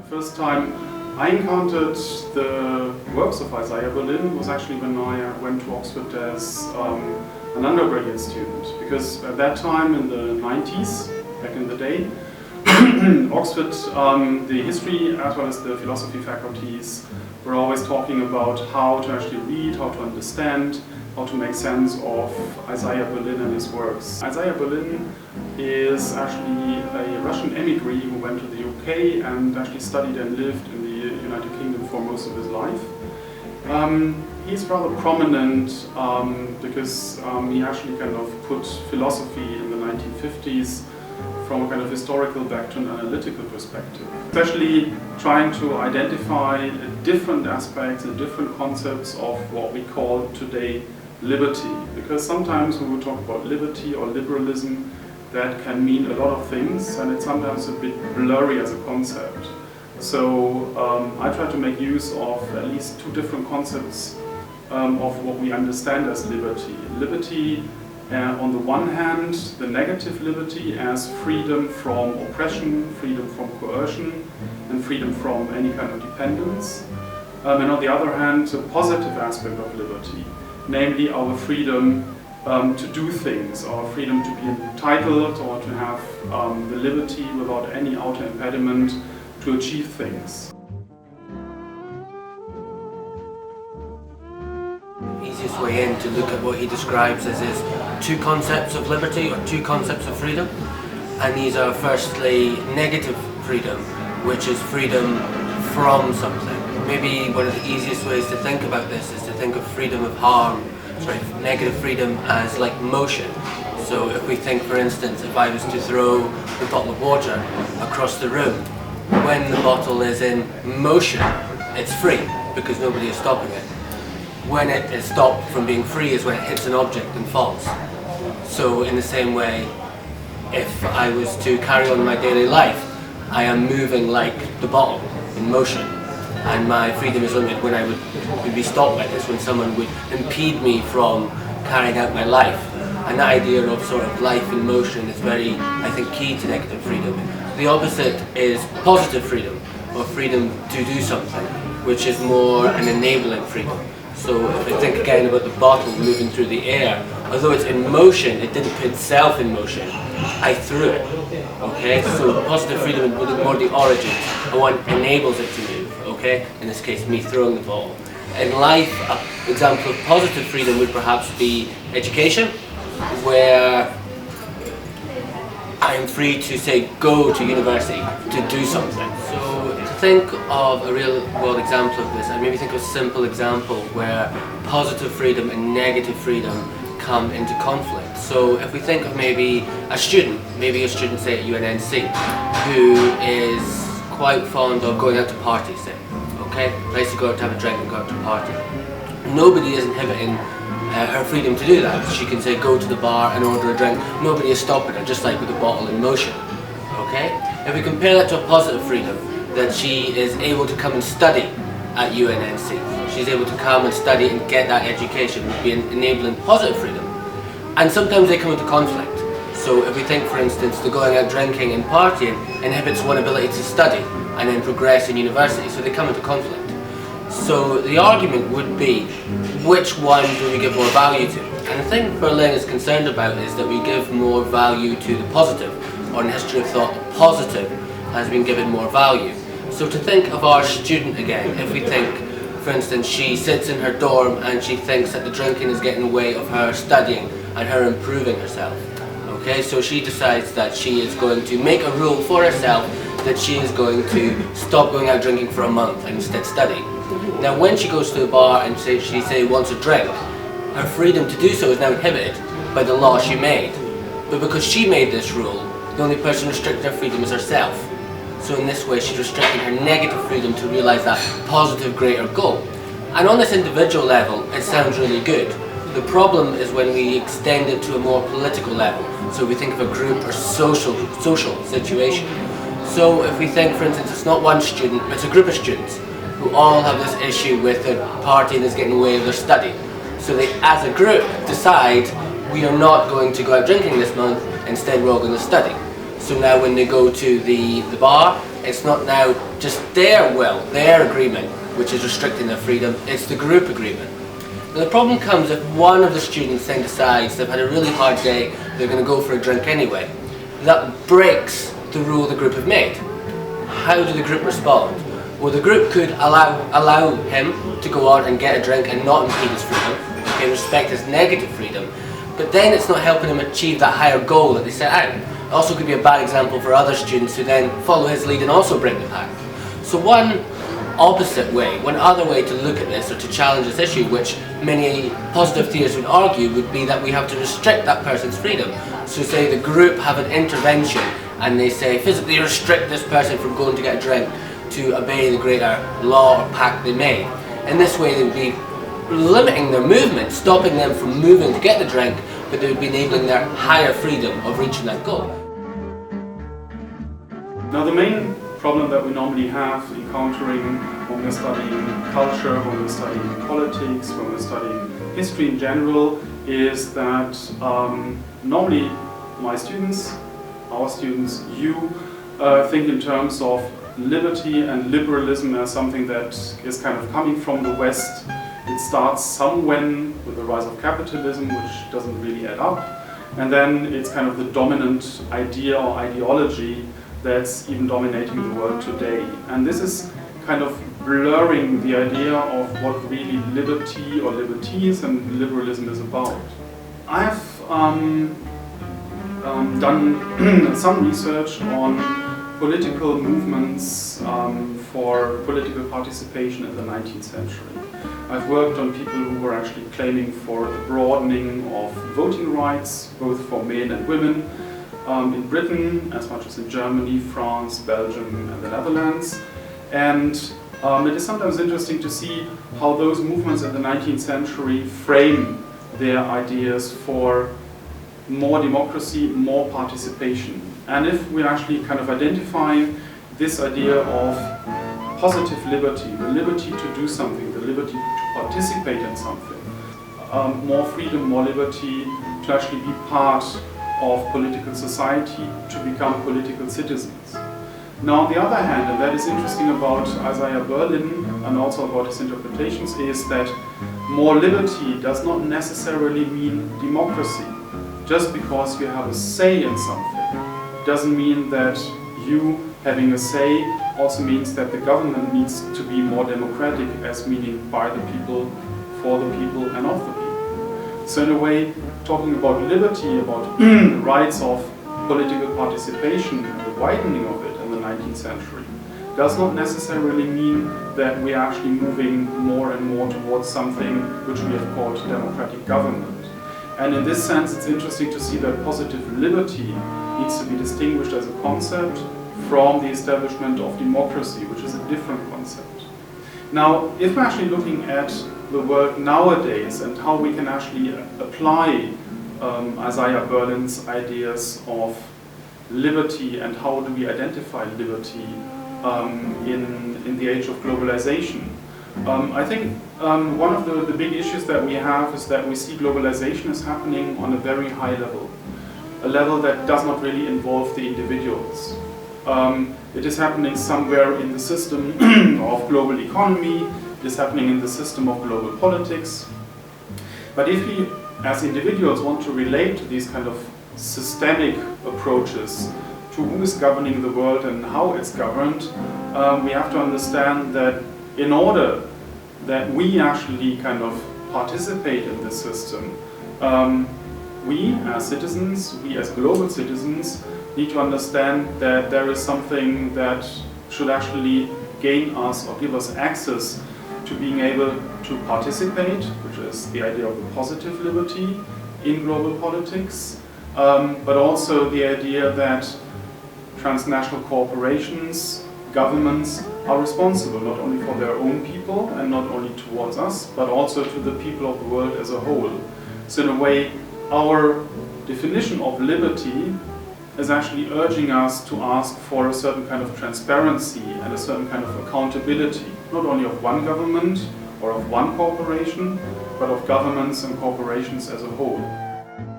First time I encountered the works of Isaiah Berlin was actually when I went to Oxford as an undergraduate student, because at that time in the 90s, back in the day, Oxford, the history as well as the philosophy faculties were always talking about how to actually read, how to understand, how to make sense of Isaiah Berlin and his works. Isaiah Berlin is actually a Russian emigre who went to the UK and actually studied and lived in the United Kingdom for most of his life. He's rather prominent because he actually kind of put philosophy in the 1950s from a kind of historical back to an analytical perspective. Especially trying to identify different aspects and different concepts of what we call today liberty. Because sometimes when we talk about liberty or liberalism, that can mean a lot of things, and it's sometimes a bit blurry as a concept. So I try to make use of at least two different concepts of what we understand as liberty. Liberty, on the one hand, the negative liberty as freedom from oppression, freedom from coercion, and freedom from any kind of dependence. And on the other hand, the positive aspect of liberty, namely our freedom to do things, our freedom to be entitled or to have the liberty without any outer impediment to achieve things. Easiest way in to look at what he describes as his two concepts of liberty or two concepts of freedom, and these are firstly negative freedom, which is freedom from something. Maybe one of the easiest ways to think about this is to think of freedom of harm, negative freedom as like motion. So if we think, for instance, if I was to throw the bottle of water across the room, when the bottle is in motion, it's free because nobody is stopping it. When it is stopped from being free is when it hits an object and falls. So in the same way, if I was to carry on my daily life, I am moving like the bottle in motion, and my freedom is limited when I would be stopped by this, when someone would impede me from carrying out my life. And that idea of sort of life in motion is very, I think, key to negative freedom. The opposite is positive freedom, or freedom to do something, which is more an enabling freedom. So if I think again about the bottle moving through the air, although it's in motion, it didn't put itself in motion. I threw it. Okay? So positive freedom is more the origin, and what enables it to move. Okay? In this case, me throwing the ball. In life, an example of positive freedom would perhaps be education, where I'm free to say go to university to do something. So to think of a real world example of this, and maybe think of a simple example where positive freedom and negative freedom come into conflict. So if we think of maybe a student say at UNNC, who is quite fond of going out to parties, say, okay? Likes to go out to have a drink and go out to a party. Nobody is inhibiting her freedom to do that. She can say go to the bar and order a drink. Nobody is stopping her, just like with the bottle in motion. Okay? If we compare that to a positive freedom, that she is able to come and study at UNNC. She's able to come and study and get that education, would be enabling positive freedom. And sometimes they come into conflict. So if we think, for instance, the going out drinking and partying inhibits one ability to study and then progress in university, so they come into conflict. So the argument would be, which one do we give more value to? And the thing Berlin is concerned about is that we give more value to the positive, or in history of thought, the positive has been given more value. So to think of our student again, if we think, for instance, she sits in her dorm and she thinks that the drinking is getting in the way of her studying and her improving herself. Okay, so she decides that she is going to make a rule for herself that she is going to stop going out drinking for a month and instead study. Now when she goes to the bar and she wants a drink, her freedom to do so is now inhibited by the law she made. But because she made this rule, the only person restricting her freedom is herself. So in this way she's restricting her negative freedom to realise that positive greater goal. And on this individual level, it sounds really good. The problem is when we extend it to a more political level. So we think of a group or social situation. So if we think, for instance, it's not one student, it's a group of students who all have this issue with the partying is getting in the way of their study. So they, as a group, decide we are not going to go out drinking this month, instead we're all going to study. So now when they go to the bar, it's not now just their will, their agreement, which is restricting their freedom, it's the group agreement. Now the problem comes if one of the students then decides they've had a really hard day, they're going to go for a drink anyway. That breaks the rule the group have made. How do the group respond? Well, the group could allow him to go out and get a drink and not impede his freedom, okay, respect his negative freedom, but then it's not helping him achieve that higher goal that they set out. It also could be a bad example for other students who then follow his lead and also break the pact. So one opposite way, one other way to look at this or to challenge this issue, which many positive theorists would argue, would be that we have to restrict that person's freedom. So say the group have an intervention and they say physically restrict this person from going to get a drink to obey the greater law or pact they made. In this way they would be limiting their movement, stopping them from moving to get the drink, but they would be enabling their higher freedom of reaching that goal. Now the main problem that we normally have encountering when we're studying culture, when we're studying politics, when we're studying history in general, is that normally my students, our students, you think in terms of liberty and liberalism as something that is kind of coming from the West. It starts somewhere with the rise of capitalism, which doesn't really add up, and then it's kind of the dominant idea or ideology that's even dominating the world today. And this is kind of blurring the idea of what really liberty or liberties and liberalism is about. I've done some research on political movements for political participation in the 19th century. I've worked on people who were actually claiming for the broadening of voting rights, both for men and women, in Britain, as much as in Germany, France, Belgium and the Netherlands. And it is sometimes interesting to see how those movements in the 19th century frame their ideas for more democracy, more participation. And if we actually kind of identify this idea of positive liberty, the liberty to do something, the liberty to participate in something, more freedom, more liberty to actually be part of political society, to become political citizens. Now on the other hand, and that is interesting about Isaiah Berlin and also about his interpretations, is that more liberty does not necessarily mean democracy. Just because you have a say in something doesn't mean that you having a say also means that the government needs to be more democratic, as meaning by the people, for the people and of the people. So in a way, talking about liberty, about the rights of political participation and the widening of it in the 19th century does not necessarily mean that we are actually moving more and more towards something which we have called democratic government. And in this sense, it's interesting to see that positive liberty needs to be distinguished as a concept from the establishment of democracy, which is a different concept. Now, if we're actually looking at the world nowadays and how we can actually apply Isaiah Berlin's ideas of liberty and how do we identify liberty in the age of globalization, I think one of the big issues that we have is that we see globalization is happening on a very high level, a level that does not really involve the individuals. It is happening somewhere in the system of global economy, it is happening in the system of global politics. But if we, as individuals, want to relate to these kind of systemic approaches to who is governing the world and how it's governed, we have to understand that in order that we actually kind of participate in this system, we as citizens, we as global citizens, need to understand that there is something that should actually gain us or give us access to being able to participate, which is the idea of a positive liberty in global politics, but also the idea that transnational corporations, governments are responsible not only for their own people and not only towards us, but also to the people of the world as a whole. So in a way, our definition of liberty is actually urging us to ask for a certain kind of transparency and a certain kind of accountability, not only of one government or of one corporation, but of governments and corporations as a whole.